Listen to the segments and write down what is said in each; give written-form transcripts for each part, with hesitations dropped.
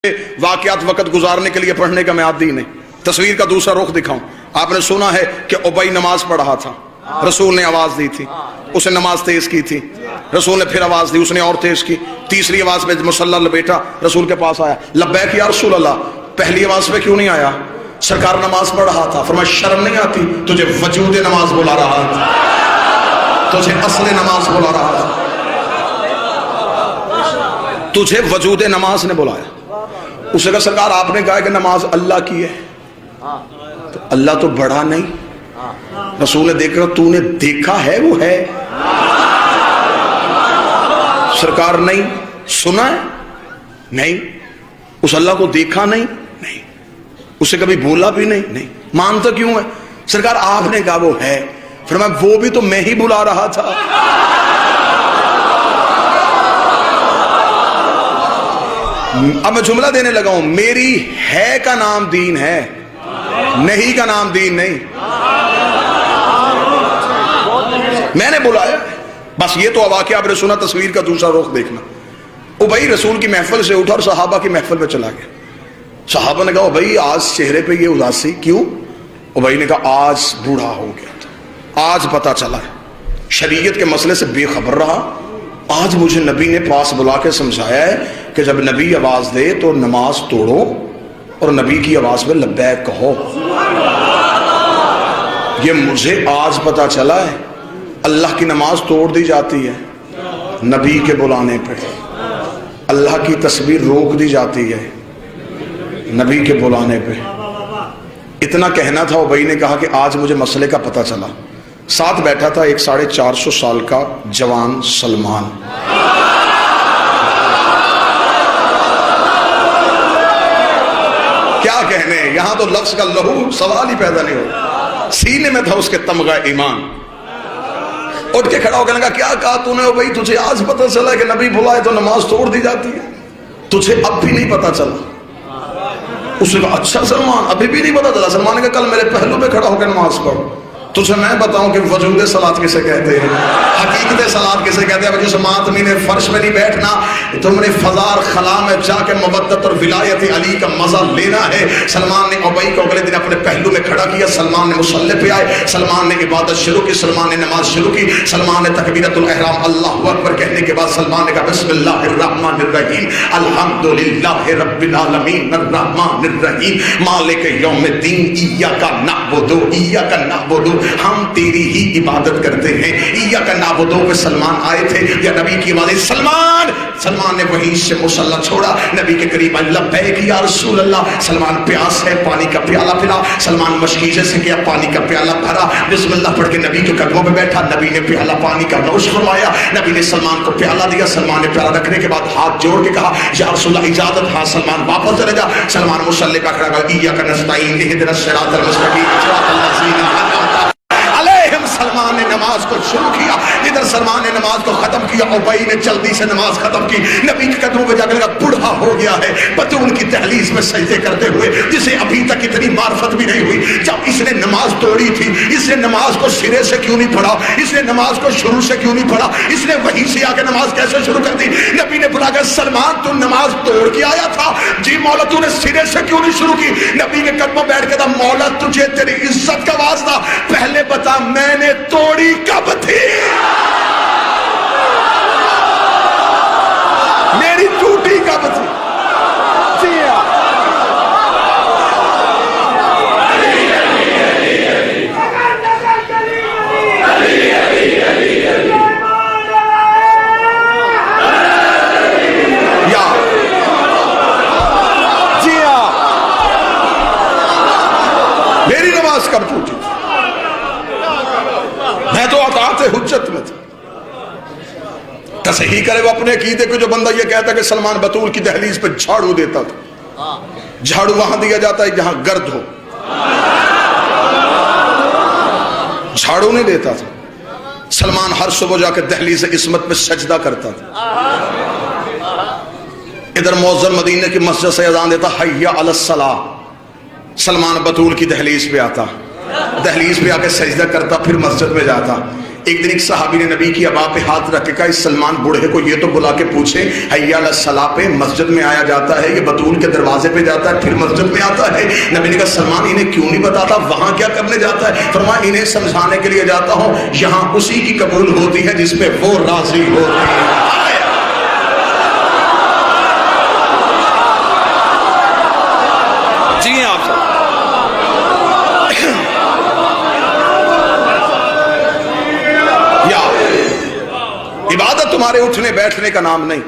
واقعات وقت گزارنے کے لیے پڑھنے کا میں عادی نہیں. تصویر کا دوسرا رخ دکھاؤں. آپ نے سنا ہے کہ ابی نماز پڑھ رہا تھا, رسول نے آواز دی تھی, اس نے نماز تیز کی تھی, رسول نے پھر آواز دی, اس نے اور تیز کی, تیسری آواز پہ مصلی لپیٹا, رسول کے پاس آیا, لبیک یا رسول اللہ. پہلی آواز پہ کیوں نہیں آیا؟ سرکار نماز پڑھ رہا تھا. فرمایا شرم نہیں آتی؟ تجھے وجود نماز بلا رہا تھا, تجھے اصل نماز بلا رہا تھا, تجھے وجود نماز نے بلایا. اس نے کہا سرکار آپ نے کہا کہ نماز اللہ کی ہے, تو اللہ تو بڑا نہیں. رسول نے دیکھا تو نے دیکھا ہے وہ ہے. سرکار نہیں. سنا ہے نہیں. اس اللہ کو دیکھا نہیں. اسے کبھی بولا بھی نہیں. مانتا کیوں ہے؟ سرکار آپ نے کہا وہ ہے. فرمایا وہ بھی تو میں ہی بلا رہا تھا. اب میں جملہ دینے لگا ہوں, میری ہے کا نام دین ہے, نہیں کا نام دین نہیں. میں نے بلایا بس. یہ تو واقعہ آپ نے سنا. تصویر کا دوسرا رخ دیکھنا. ابی رسول کی محفل سے اٹھا اور صحابہ کی محفل پہ چلا گیا. صحابہ نے کہا بھائی آج چہرے پہ یہ اداسی کیوں؟ ابی نے کہا آج بوڑھا ہو گیا تھا, آج پتا چلا ہے, شریعت کے مسئلے سے بے خبر رہا. آج مجھے نبی نے پاس بلا کے سمجھایا ہے کہ جب نبی آواز دے تو نماز توڑو اور نبی کی آواز میں لبیک کہو. یہ مجھے آج پتا چلا ہے. اللہ کی نماز توڑ دی جاتی ہے نبی کے بلانے پہ, اللہ کی تسبیح روک دی جاتی ہے نبی کے بلانے پہ. اتنا کہنا تھا. ابی نے کہا کہ آج مجھے مسئلے کا پتا چلا. ساتھ بیٹھا تھا ایک 450 سال کا جوان سلمان. کیا کہنے, یہاں تو لفظ کا لہو سوال ہی پیدا نہیں ہو. سینے میں تھا اس کے تمغہ ایمان. اٹھ کے کھڑا ہو کے لگا کیا کہا تو نے بھائی؟ تجھے آج پتا چلا کہ نبی بلائے تو نماز توڑ دی جاتی ہے, تجھے اب بھی نہیں پتا چلا؟ اس نے کہا اچھا سلمان ابھی بھی نہیں پتا چلا. سلمان نے کہا کل میرے پہلو پہ کھڑا ہو کے نماز پڑھ, تجھے میں بتاؤں کہ وجود صلاۃ کسے کہتے ہیں, حقیقت صلاۃ کسے کہتے ہیں. جس ماتمی نے فرش میں نہیں بیٹھنا, تم نے فضا اور خلا میں جا کے مودت اور ولایت علی کا مزہ لینا ہے. سلمان نے ابی کو اگلے دن اپنے پہلو میں کھڑا کیا. سلمان نے مصلی پہ آئے, سلمان نے عبادت شروع کی, سلمان نے نماز شروع کی. سلمان نے تکبیرۃ الاحرام اللہ اکبر کہنے کے بعد سلمان نے کہا بسم اللہ الرحمن الرحیم الحمدللہ رب العالمین الرحمن الرحیم مالک یوم الدین ایاک نعبد ایاک نعبد, ہم تیری ہی عبادت کرتے ہیں. ایاک نعبد پہ سلمان آئے تھے یا نبی کی آواز سلمان. سلمان نے وہیں سے مصلی چھوڑا, نبی کے قریب آئے, لبیک یا رسول اللہ. سلمان پیاس ہے, پانی کا پیالہ پلا. سلمان مشکیزے سے کیا, پانی کا پیالہ بھرا, بسم اللہ پڑھ کے نبی کے قدموں پہ بیٹھا. نبی نے پیالہ پانی کا نوش فرمایا. نبی نے سلمان کو پیالہ دیا. سلمان نے پیالہ رکھنے کے بعد ہاتھ جوڑ کے کہا یا رسول اللہ اجازت. ہاں سلمان واپس چلے جا. سلمان مصلی پہ کھڑا کہا ایاک نستعین اہدنا الصراط المستقیم صراط الذین انعمت. سلمان نے نماز کو شروع کیا. ادھر سلمان نے نماز کو ختم کیا. ابی نے جلدی سے نماز ختم کی. نبی کے قدموں پہ جا کے لگا بوڑھا ہو گیا ہے بطول کی دہلیز میں سجدے کرتے ہوئے, جسے ابھی تک اتنی معرفت بھی نہیں ہوئی. جب اس نے نماز توڑی تھی, اس نے نماز کو سرے سے کیوں نہیں پڑھا؟ اس نے نماز کو شروع سے کیوں نہیں پڑھا؟ اس نے وہیں سے آ کے نماز کیسے شروع کر دی؟ نبی نے بلا کر سلمان تو نماز توڑ کے آیا تھا, جی مولا تو نے سرے سے کیوں نہیں شروع کی؟ نبی کے قدموں بیٹھ کے تھا مولا تجھے تیری عزت کا واسطہ پہلے بتا میں نے توڑی کب تھی؟ میری ٹوٹی کب تھی؟ میری نماز کب ٹوٹی؟ میں تو اطاعت حجت میں تھا. تصحیح کرے وہ اپنے عقیدے کو. جو بندہ یہ کہتا ہے کہ سلمان بطول کی دہلیز پہ جھاڑو دیتا تھا, جھاڑو وہاں دیا جاتا ہے جہاں گرد ہو, جھاڑو نہیں دیتا تھا. سلمان ہر صبح جا کے دہلیز عصمت پہ سجدہ کرتا تھا. ادھر مؤذن مدینے کی مسجد سے اذان دیتا حی علی الصلاۃ. سلمان بطول کی دہلیز پہ آتا, دہلیز پہ آ کے سجدہ کرتا, پھر مسجد میں جاتا. ایک دن ایک صحابی نے نبی کی ابا پہ ہاتھ رکھ کے کہا اس سلمان بوڑھے کو یہ تو بلا کے پوچھیں حی علی الصلاۃ پہ مسجد میں آیا جاتا ہے، یہ بطول کے دروازے پہ جاتا ہے پھر مسجد میں آتا ہے؟ نبی نے کہا سلمان انہیں کیوں نہیں بتاتا وہاں کیا کرنے جاتا ہے؟ فرمایا انہیں سمجھانے کے لیے جاتا ہوں یہاں اسی کی قبول ہوتی ہے جس پہ وہ راضی ہوتی ہے۔ جی آپ سب عبادت تمہارے اٹھنے بیٹھنے کا نام نہیں،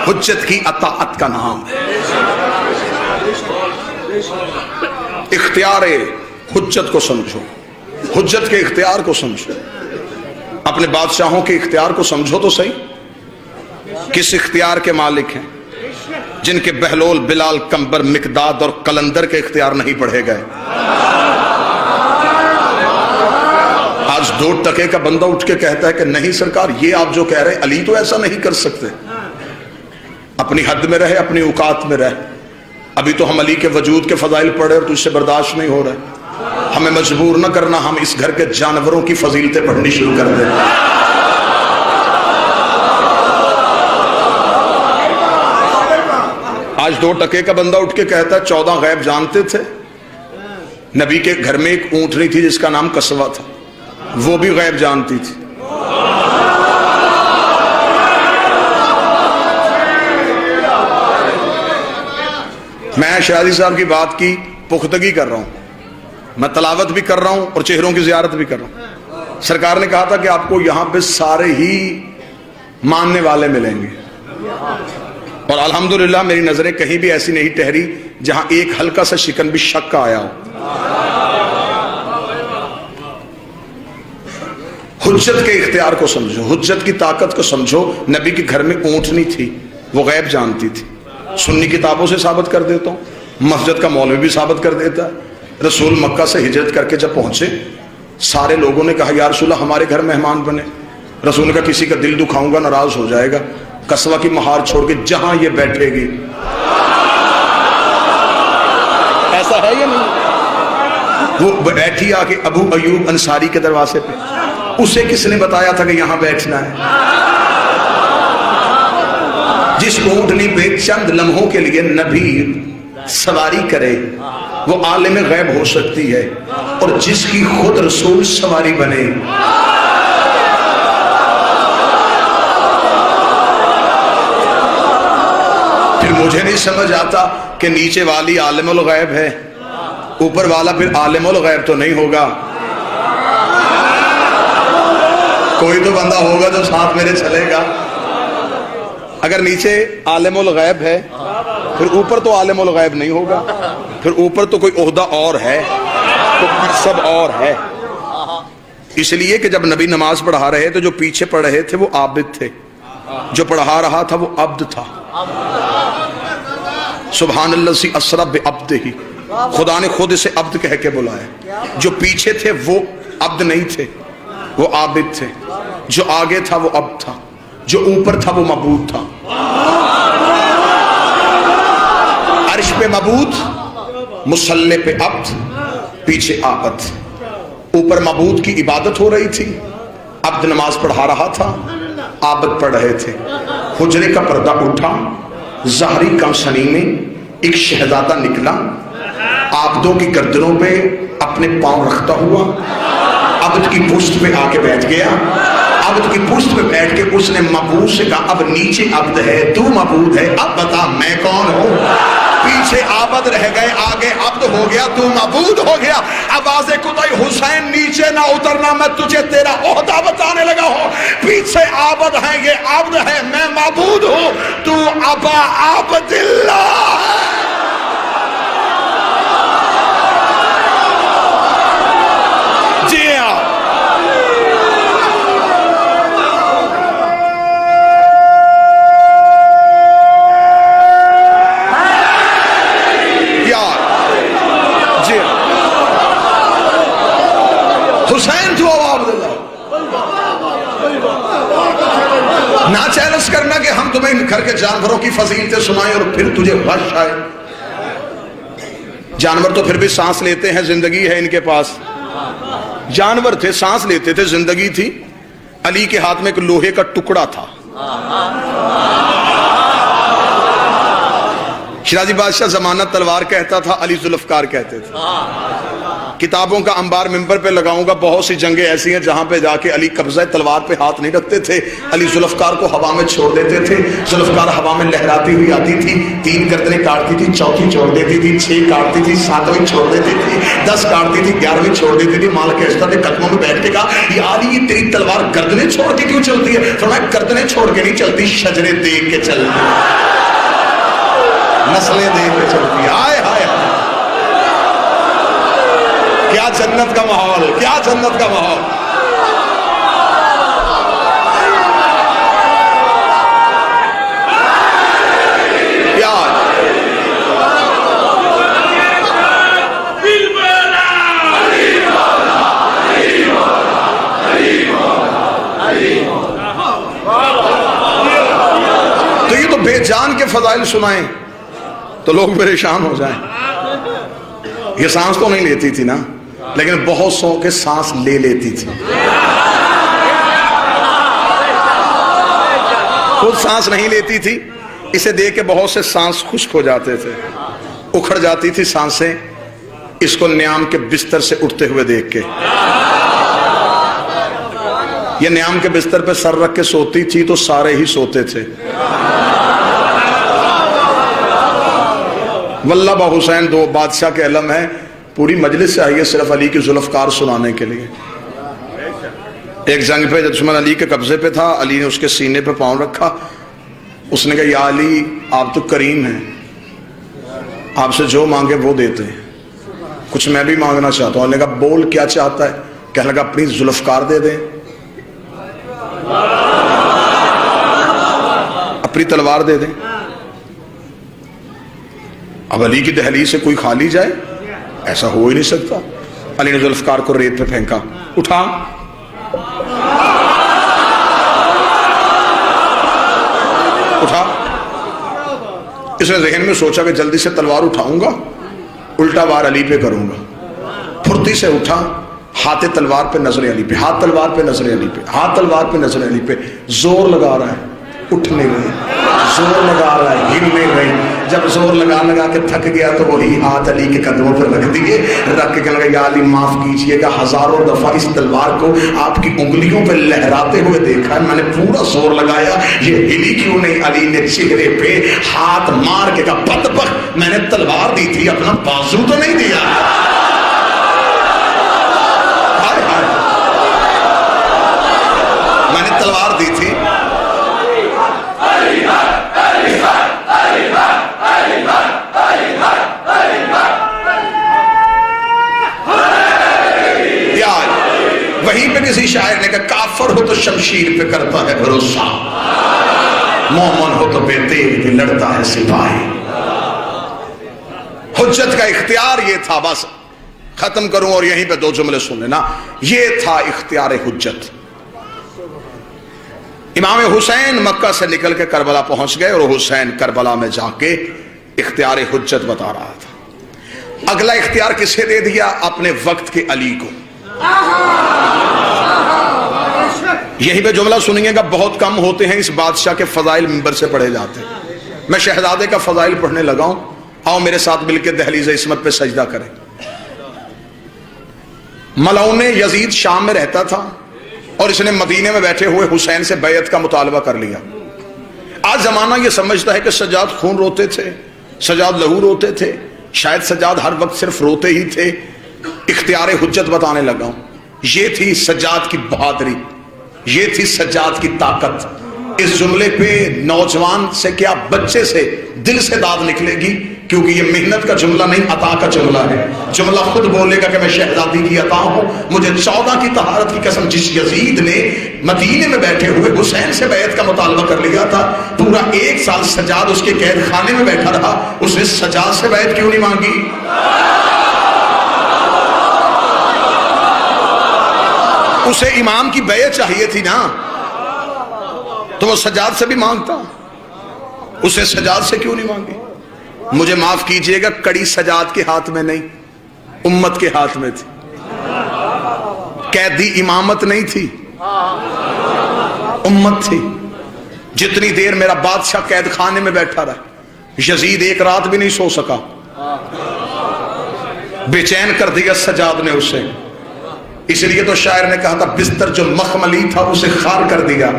حجت کی اطاعت کا نام ہے۔ اختیار حجت کو سمجھو، حجت کے اختیار کو سمجھو، اپنے بادشاہوں کے اختیار کو سمجھو تو صحیح، کس اختیار کے مالک ہیں؟ جن کے بہلول، بلال، کمبر، مقداد اور قلندر کے اختیار نہیں پڑھے گئے۔ آج 2 ٹکے کا بندہ اٹھ کے کہتا ہے کہ نہیں سرکار یہ آپ جو کہہ رہے ہیں علی تو ایسا نہیں کر سکتے، اپنی حد میں رہے، اپنی اوقات میں رہے۔ ابھی تو ہم علی کے وجود کے فضائل پڑھے اور تجھ سے برداشت نہیں ہو رہے، ہمیں مجبور نہ کرنا، ہم اس گھر کے جانوروں کی فضیلتیں پڑھنی شروع کر دیں۔ آج 2 ٹکے کا بندہ اٹھ کے کہتا ہے 14 غیب جانتے تھے؟ نبی کے گھر میں ایک اونٹنی تھی جس کا نام قصوہ تھا، وہ بھی غیب جانتی تھی۔ میں شہزادی صاحب کی بات کی پختگی کر رہا ہوں، میں تلاوت بھی کر رہا ہوں اور چہروں کی زیارت بھی کر رہا ہوں۔ سرکار نے کہا تھا کہ آپ کو یہاں پہ سارے ہی ماننے والے ملیں گے، اور الحمدللہ میری نظریں کہیں بھی ایسی نہیں ٹھہری جہاں ایک ہلکا سا شکن بھی شک کا آیا ہو۔ حجت کے اختیار کو سمجھو، حجت کی طاقت کو سمجھو۔ نبی کے گھر میں اونٹنی تھی، وہ غیب جانتی تھی۔ سنی کتابوں سے ثابت کر دیتا ہوں، مسجد کا مولوی بھی ثابت کر دیتا ہے۔ رسول مکہ سے ہجرت کر کے جب پہنچے، سارے لوگوں نے کہا یا رسول اللہ ہمارے گھر مہمان بنے۔ رسول نے کہا کسی کا دل دکھاؤں گا ناراض ہو جائے گا، قصوہ کی مہار چھوڑ کے جہاں یہ بیٹھے گی۔ ایسا ہے یا نہیں؟ وہ بیٹھی آ کے ابو ایوب انصاری کے دروازے پہ، اسے کس نے بتایا تھا کہ یہاں بیٹھنا ہے؟ جس اونٹنی پہ چند لمحوں کے لیے نبی سواری کرے وہ عالم غیب ہو سکتی ہے، اور جس کی خود رسول سواری بنے۔ پھر مجھے نہیں سمجھ آتا کہ نیچے والی عالم الغیب ہے، اوپر والا پھر عالم الغیب تو نہیں ہوگا؟ کوئی تو بندہ ہوگا جو ساتھ میرے چلے گا۔ اگر نیچے عالم الغیب ہے پھر اوپر تو عالم الغیب نہیں ہوگا، پھر اوپر تو کوئی عہدہ اور ہے، تو سب اور ہے۔ اس لیے کہ جب نبی نماز پڑھا رہے تو جو پیچھے پڑھ رہے تھے وہ عابد تھے، جو پڑھا رہا تھا وہ عبد تھا۔ سبحان اللہ سی اسرا بعبدہ، خدا نے خود اسے عبد کہہ کے بلایا۔ جو پیچھے تھے وہ عبد نہیں تھے، وہ عابد تھے۔ جو آگے تھا وہ عبد تھا، جو اوپر تھا وہ معبود تھا۔ عرش پہ معبود، مصلی پہ عبد، پیچھے عابد۔ اوپر معبود کی عبادت ہو رہی تھی، عبد نماز پڑھا رہا تھا، عابد پڑھ رہے تھے۔ حجرے کا پردہ اٹھا، ظاہری کمسنی میں ایک شہزادہ نکلا، عابدوں کی گردنوں پہ اپنے پاؤں رکھتا ہوا، عبد کی پشت پہ آ کے بیٹھ گیا۔ عبد کی پشت پہ بیٹھ کے اس نے معبود سے کہا اب نیچے عبد ہے، تو معبود ہے، اب بتا میں کون ہوں؟ پیچھے عابد رہ گئے، آگے عبد ہو گیا، تو معبود ہو گیا۔ آواز قطعی حسین نیچے نہ اترنا، میں تجھے تیرا عہدہ بتانے لگا ہوں۔ پیچھے عابد ہے، یہ عبد ہے، میں معبود ہوں، تو ابا عبد اللہ۔ جی ہاں، حسین تو عبد اللہ۔ نہ چیلنج کرنا کہ ہم تمہیں گھر کے جانوروں کی فضیلتیں سنائیں اور پھر تجھے غش آئے۔ جانور تو پھر بھی سانس لیتے ہیں، زندگی ہے ان کے پاس۔ جانور تھے، سانس لیتے تھے، زندگی تھی. علی کے ہاتھ میں ایک لوہے کا ٹکڑا تھا. شیرازی بادشاہ زمانہ تلوار کہتا تھا، علی ذوالفقار کہتے تھے. کتابوں کا انبار ممبر پہ لگاؤں گا. بہت سی جنگیں ایسی ہیں جہاں پہ جا کے علی قبضہ تلوار پہ ہاتھ نہیں رکھتے تھے. علی ذوالفقار کو ہوا میں چھوڑ دیتے تھے. ذوالفقار ہوا میں لہراتی ہوئی آتی تھی، 3 گردنیں کاٹتی تھی، 4تھی چھوڑ دیتی تھی، 6 کاٹتی تھی، 7ویں چھوڑ دیتی تھی، 10 کاٹتی تھی، 11ویں چھوڑ دیتی تھی. مال کے اشتر نے قدموں میں بیٹھ کے کہا، یا علی یہ تیری تلوار گردنیں چھوڑ کے کیوں چلتی ہے؟ فرمایا گردنیں چھوڑ کے نہیں چلتی، شجرے دیکھ کے چلتی ہے، نسلیں دیکھ کے چلتی ہے. آئے ہائے ہائے، کیا جنت کا ماحول، کیا جنت کا ماحول. تو یہ تو بے جان کے فضائل سنائیں تو لوگ پریشان ہو جائیں. یہ سانس تو نہیں لیتی تھی نا، لیکن بہت سو کے سانس لے لیتی تھی. خود سانس نہیں لیتی تھی، اسے دیکھ کے بہت سے سانس خشک ہو جاتے تھے، اکھڑ جاتی تھی سانسیں اس کو نیام کے بستر سے اٹھتے ہوئے دیکھ کے. یہ نیام کے بستر پہ سر رکھ کے سوتی تھی تو سارے ہی سوتے تھے. واللہ با حسین 2 بادشاہ کے علم ہے، پوری مجلس سے آئیے صرف علی کی ذوالفقار سنانے کے لیے. ایک جنگ پہ دشمن علی کے قبضے پہ تھا، علی نے اس کے سینے پہ پاؤں رکھا. اس نے کہا، یا علی آپ تو کریم ہیں، آپ سے جو مانگے وہ دیتے ہیں، کچھ میں بھی مانگنا چاہتا ہوں. علی نے کہا، بول کیا چاہتا ہے؟ کہنے لگا، اپنی ذوالفقار دے دیں، اپنی تلوار دے دیں. اب علی کی دہلیز سے کوئی خالی جائے؟ ایسا ہو ہی نہیں سکتا. علی نے ذوالفقار کو ریت پہ پھینکا، اٹھا. اٹھا. اس نے ذہن میں سوچا کہ جلدی سے تلوار اٹھاؤں گا، الٹا وار علی پہ کروں گا. پھرتی سے اٹھا، ہاتھ تلوار پہ نظر علی پہ، ہاتھ تلوار پہ نظر علی پہ، ہاتھ تلوار پہ نظر علی پہ. زور لگا رہا ہے، اٹھ نہیں رہی، زور لگا رہا ہے، ہل نہیں رہی. جب زور لگا کے تھک گیا تو وہی ہاتھ علی کے قدموں پر رکھ دیے، رکھ کے کہنے لگا، یا علی معاف کیجئے گا، ہزاروں دفعہ اس تلوار کو آپ کی انگلیوں پہ لہراتے ہوئے دیکھا ہے، میں نے پورا زور لگایا، یہ ہلی کیوں نہیں؟ علی نے چہرے پہ ہاتھ مار کے کہا، بدبخت، میں نے تلوار دی تھی، اپنا بازو تو نہیں دیا. میں نے تلوار دی تھی. وہیں پہ کسی شاعر نے کہا، کافر ہو تو شمشیر پہ کرتا ہے بھروسہ، مومن ہو تو بے تیغ بھی لڑتا ہے سپاہی. حجت کا اختیار یہ تھا. بس ختم کروں اور یہیں پہ 2 جملے سن لینا. یہ تھا اختیار حجت. امام حسین مکہ سے نکل کے کربلا پہنچ گئے اور حسین کربلا میں جا کے اختیار حجت بتا رہا تھا. اگلا اختیار کسے دے دیا؟ اپنے وقت کے علی کو. یہی پہ جملہ سنیے گا، بہت کم ہوتے ہیں اس بادشاہ کے فضائل منبر سے پڑھے جاتے ہیں. میں شہزادے کا فضائل پڑھنے لگا ہوں، آؤ میرے ساتھ مل کے دہلیز عصمت پہ سجدہ کریں. ملعون یزید شام میں رہتا تھا اور اس نے مدینے میں بیٹھے ہوئے حسین سے بیعت کا مطالبہ کر لیا. آج زمانہ یہ سمجھتا ہے کہ سجاد خون روتے تھے، سجاد لہو روتے تھے، شاید سجاد ہر وقت صرف روتے ہی تھے. اختیار حجت بتانے لگا ہوں. یہ تھی سجاد کی بہادری، یہ تھی سجاد کی طاقت. اس جملے پہ نوجوان سے کیا بچے سے دل سے داد نکلے گی، کیونکہ یہ محنت کا جملہ نہیں، عطا کا جملہ ہے. جملہ خود بولے گا کہ میں شہزادی کی عطا ہوں. مجھے 14 کی طہارت کی قسم، جس یزید نے مدینے میں بیٹھے ہوئے حسین سے بیعت کا مطالبہ کر لیا تھا، پورا 1 سال سجاد اس کے قید خانے میں بیٹھا رہا، اس نے سجاد سے بیعت کیوں نہیں مانگی؟ اسے امام کی بیعت چاہیے تھی نا، تو وہ سجاد سے بھی مانگتا، اسے سجاد سے کیوں نہیں مانگی؟ مجھے معاف کیجئے گا، کڑی سجاد کے ہاتھ میں نہیں، امت کے ہاتھ میں تھی. قیدی امامت نہیں تھی، امت تھی. جتنی دیر میرا بادشاہ قید خانے میں بیٹھا رہا، یزید ایک رات بھی نہیں سو سکا، بے چین کر دیا سجاد نے اسے. اس لیے تو شاعر نے کہا تھا بستر جو مخملی تھا اسے خار کر دیا،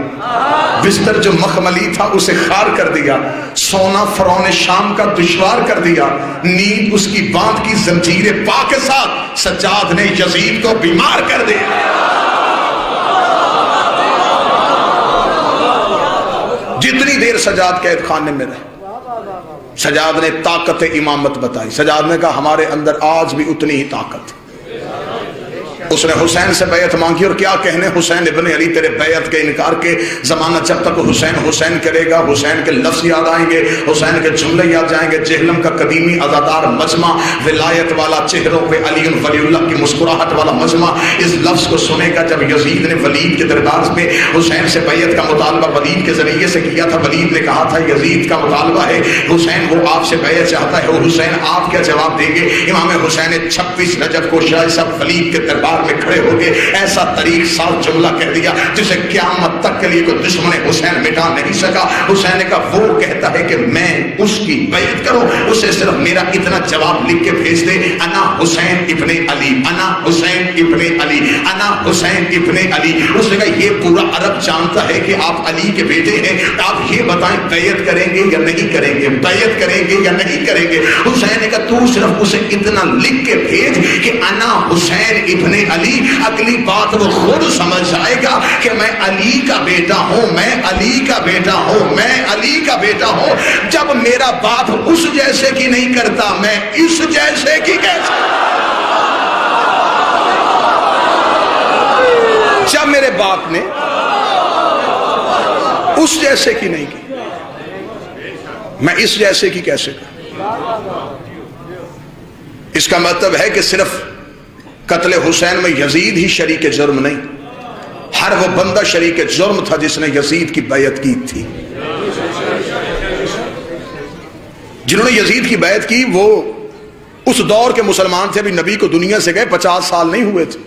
بستر جو مخملی تھا اسے خار کر دیا، سونا فرعون شام کا دشوار کر دیا، نیند اس کی باندھ کی زنجیر پا کے ساتھ سجاد نے یزید کو بیمار کر دیا. جتنی دیر سجاد قید خانے میں رہے، سجاد نے طاقت امامت بتائی. سجاد نے کہا ہمارے اندر آج بھی اتنی ہی طاقت. اس نے حسین سے بیعت مانگی، اور کیا کہنے حسین ابن علی تیرے بیعت کے انکار کے. زمانہ جب تک حسین حسین کرے گا، حسین کے لفظ یاد آئیں گے، حسین کے جملے یاد جائیں گے. جہلم کا قدیمی ازادار مجمع، ولایت والا چہروں پہ علی ولی اللہ کی مسکراہٹ والا مجمع اس لفظ کو سنے گا. جب یزید نے ولید کے دربار میں حسین سے بیعت کا مطالبہ ولید کے ذریعے سے کیا تھا، ولید نے کہا تھا یزید کا مطالبہ ہے حسین وہ آپ سے بیعت چاہتا ہے، اور حسین آپ کیا جواب دیں گے؟ امام حسین نے 26 رجب کو شاہ صاحب ولید کے دربار میں کھڑے ہو کے ایسا طریق ساز جملہ کہہ دیا جسے قیامت تک کے لیے کوئی دشمن حسین مٹا نہیں سکا. حسین نے کہا وہ کہتا ہے کہ میں اس کی بیعت کروں، اسے صرف میرا اتنا جواب لکھ کے بھیج دے، انا حسین ابن علی، انا حسین ابن علی، انا حسین ابن علی. اس نے کہا یہ پورا عرب جانتا ہے کہ آپ علی کے بیٹے ہیں، آپ یہ بتائیں بیعت کریں گے یا نہیں کریں گے، بیعت کریں گے یا نہیں کریں گے. حسین نے کہا تو صرف اسے اتنا لکھ کے بھیج کہ انا حسین ابن علی. اگلی بات وہ خود سمجھ جائے گا کہ میں علی کا بیٹا ہوں، میں علی کا بیٹا ہوں، میں علی کا بیٹا ہوں. جب میرا باپ اس جیسے کی نہیں کرتا، میں اس جیسے کی کیسے؟ جب میرے باپ نے اس جیسے کی نہیں کی، میں اس جیسے کی کیسے کروں؟ اس کا مطلب ہے کہ صرف قتل حسین میں یزید ہی شریک جرم نہیں، ہر وہ بندہ شریک جرم تھا جس نے یزید کی بیعت کی تھی. جنہوں نے یزید کی بیعت کی وہ اس دور کے مسلمان تھے، ابھی نبی کو دنیا سے گئے 50 سال نہیں ہوئے تھے.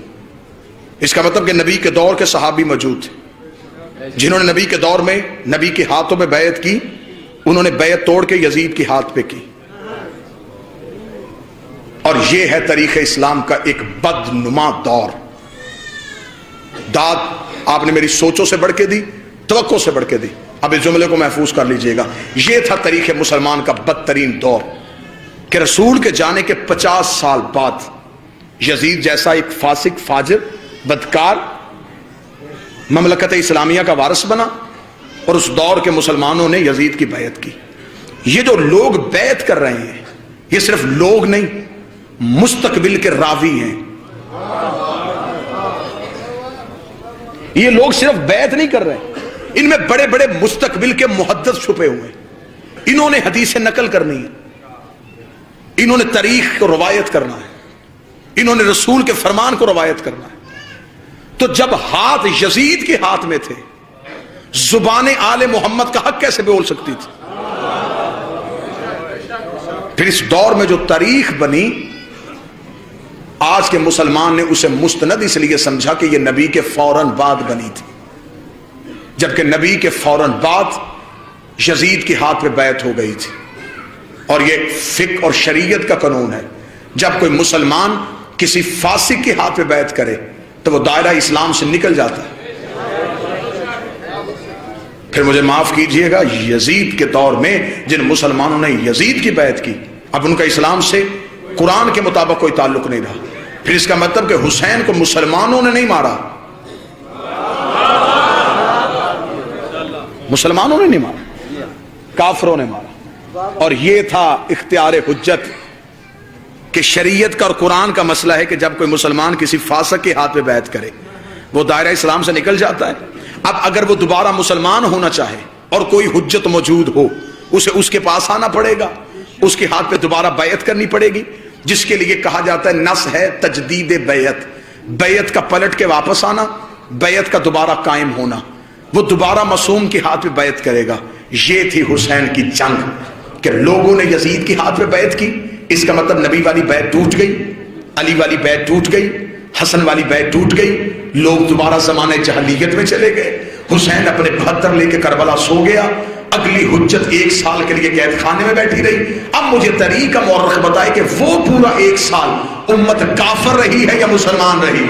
اس کا مطلب کہ نبی کے دور کے صحابی موجود تھے جنہوں نے نبی کے دور میں نبی کے ہاتھوں میں بیعت کی، انہوں نے بیعت توڑ کے یزید کے ہاتھ پہ کی. اور یہ ہے تاریخ اسلام کا ایک بدنما دور. داد آپ نے میری سوچوں سے بڑھ کے دی، توقع سے بڑھ کے دی. اب اس جملے کو محفوظ کر لیجئے گا، یہ تھا تاریخ مسلمان کا بدترین دور کہ رسول کے جانے کے 50 سال بعد یزید جیسا ایک فاسق، فاجر، بدکار مملکت اسلامیہ کا وارث بنا، اور اس دور کے مسلمانوں نے یزید کی بیعت کی. یہ جو لوگ بیعت کر رہے ہیں یہ صرف لوگ نہیں، مستقبل کے راوی ہیں. یہ لوگ صرف بیعت نہیں کر رہے، ان میں بڑے بڑے مستقبل کے محدث چھپے ہوئے ہیں. انہوں نے حدیث نقل کرنی ہے، انہوں نے تاریخ کو روایت کرنا ہے، انہوں نے رسول کے فرمان کو روایت کرنا ہے. تو جب ہاتھ یزید کے ہاتھ میں تھے، زبان آل محمد کا حق کیسے بول سکتی تھی؟ پھر اس دور میں جو تاریخ بنی، آج کے مسلمان نے اسے مستند اس لیے سمجھا کہ یہ نبی کے فوراً بعد بنی تھی، جبکہ نبی کے فوراً بعد یزید کے ہاتھ پہ بیعت ہو گئی تھی. اور یہ فقہ اور شریعت کا قانون ہے، جب کوئی مسلمان کسی فاسق کے ہاتھ پہ بیعت کرے تو وہ دائرہ اسلام سے نکل جاتا ہے. پھر مجھے معاف کیجئے گا، یزید کے دور میں جن مسلمانوں نے یزید کی بیعت کی، اب ان کا اسلام سے قرآن کے مطابق کوئی تعلق نہیں رہا. پھر اس کا مطلب کہ حسین کو مسلمانوں نے نہیں مارا، مسلمانوں نے نہیں مارا، کافروں نے مارا. اور یہ تھا اختیار حجت کہ شریعت کا اور قرآن کا مسئلہ ہے کہ جب کوئی مسلمان کسی فاسق کے ہاتھ پہ بیعت کرے وہ دائرہ اسلام سے نکل جاتا ہے. اب اگر وہ دوبارہ مسلمان ہونا چاہے اور کوئی حجت موجود ہو، اسے اس کے پاس آنا پڑے گا، اس کے ہاتھ پہ دوبارہ بیعت کرنی پڑے گی، جس کے لیے کہا جاتا ہے نص ہے تجدید بیعت. بیعت کا پلٹ کے واپس آنا، بیعت کا دوبارہ قائم ہونا. وہ دوبارہ معصوم کے ہاتھ پہ بیعت کرے گا. یہ تھی حسین کی جنگ کہ لوگوں نے یزید کے ہاتھ پہ بیعت کی. اس کا مطلب نبی والی بیعت ٹوٹ گئی، علی والی بیعت ٹوٹ گئی، حسن والی بیعت ٹوٹ گئی، لوگ دوبارہ زمانے جہلیت میں چلے گئے، حسین اپنے 72 لے کے کربلا سو گیا، اگلی حجت 1 سال کے لیے قید خانے میں بیٹھی رہی۔ اب مجھے طریقہ مورخ بتائے کہ وہ پورا 1 سال امت کافر رہی ہے یا مسلمان رہی؟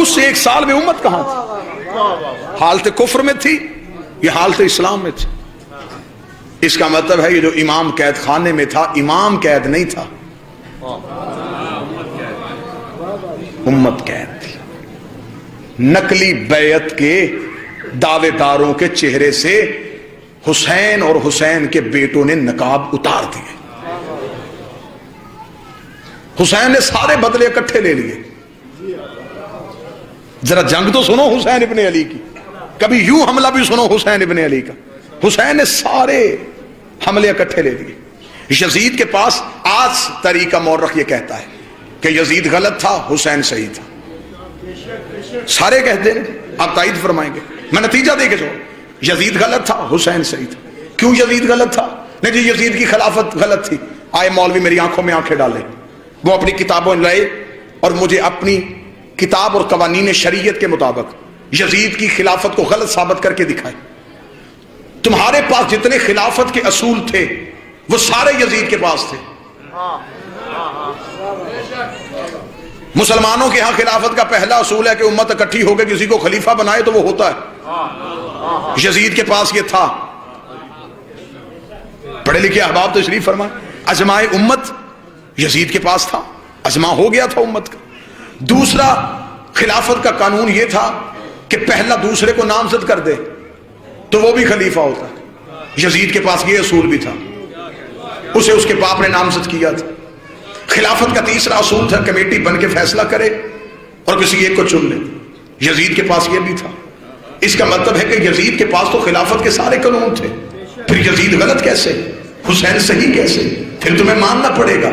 اس 1 سال میں امت کہاں تھی؟ حالت کفر میں تھی یا حالت اسلام میں تھی؟ اس کا مطلب ہے یہ جو امام قید خانے میں تھا، امام قید نہیں تھا، امت قید تھی۔ نقلی بیعت کے دعوے داروں کے چہرے سے حسین اور حسین کے بیٹوں نے نقاب اتار دیے۔ حسین نے سارے بدلے اکٹھے لے لیے۔ ذرا جنگ تو سنو حسین ابن علی کی، کبھی یوں حملہ بھی سنو حسین ابن علی کا۔ حسین نے سارے حملے اکٹھے لے لیے۔ یزید کے پاس آج طریقہ مورخ یہ کہتا ہے کہ یزید غلط تھا، حسین صحیح تھا۔ سارے کہتے ہیں، آپ تائید فرمائیں گے، میں نتیجہ دے کے چھوڑ، یزید غلط تھا، حسین صحیح تھا۔ کیوں یزید غلط تھا؟ نہیں جی یزید کی خلافت غلط تھی، آئے مولوی میری آنکھوں میں آنکھیں ڈالے، وہ اپنی کتابوں لائے اور مجھے اپنی کتاب اور قوانین شریعت کے مطابق یزید کی خلافت کو غلط ثابت کر کے دکھائے۔ تمہارے پاس جتنے خلافت کے اصول تھے وہ سارے یزید کے پاس تھے۔ مسلمانوں کے ہاں خلافت کا پہلا اصول ہے کہ امت اکٹھی ہو کے کسی کو خلیفہ بنائے تو وہ ہوتا ہے، یزید کے پاس یہ تھا۔ پڑھے لکھے احباب تشریف فرمائے، اجماع امت یزید کے پاس تھا، اجماع ہو گیا تھا امت کا۔ دوسرا خلافت کا قانون یہ تھا کہ پہلا دوسرے کو نامزد کر دے تو وہ بھی خلیفہ ہوتا ہے، یزید کے پاس یہ اصول بھی تھا، اسے اس کے باپ نے نامزد کیا تھا۔ خلافت کا تیسرا اصول تھا کمیٹی بن کے فیصلہ کرے اور کسی ایک کو چن لے، یزید کے پاس یہ بھی تھا۔ اس کا مطلب ہے کہ یزید کے پاس تو خلافت کے سارے قانون تھے، پھر یزید غلط کیسے، حسین صحیح کیسے؟ پھر تمہیں ماننا پڑے گا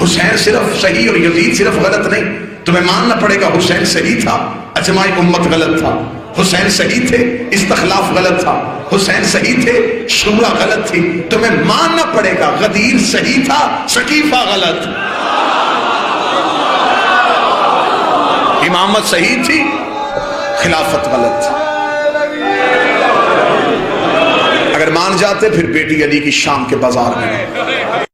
حسین صرف صحیح اور یزید صرف غلط نہیں، تمہیں ماننا پڑے گا حسین صحیح تھا، اجماع امت غلط تھا، حسین صحیح تھے، استخلاف غلط تھا، حسین صحیح تھے، شورا غلط تھی، تمہیں ماننا پڑے گا غدیر صحیح تھا، سقیفہ غلط، امامت صحیح تھی، خلافت غلط تھی۔ اگر مان جاتے پھر بیٹی علی کی شام کے بازار میں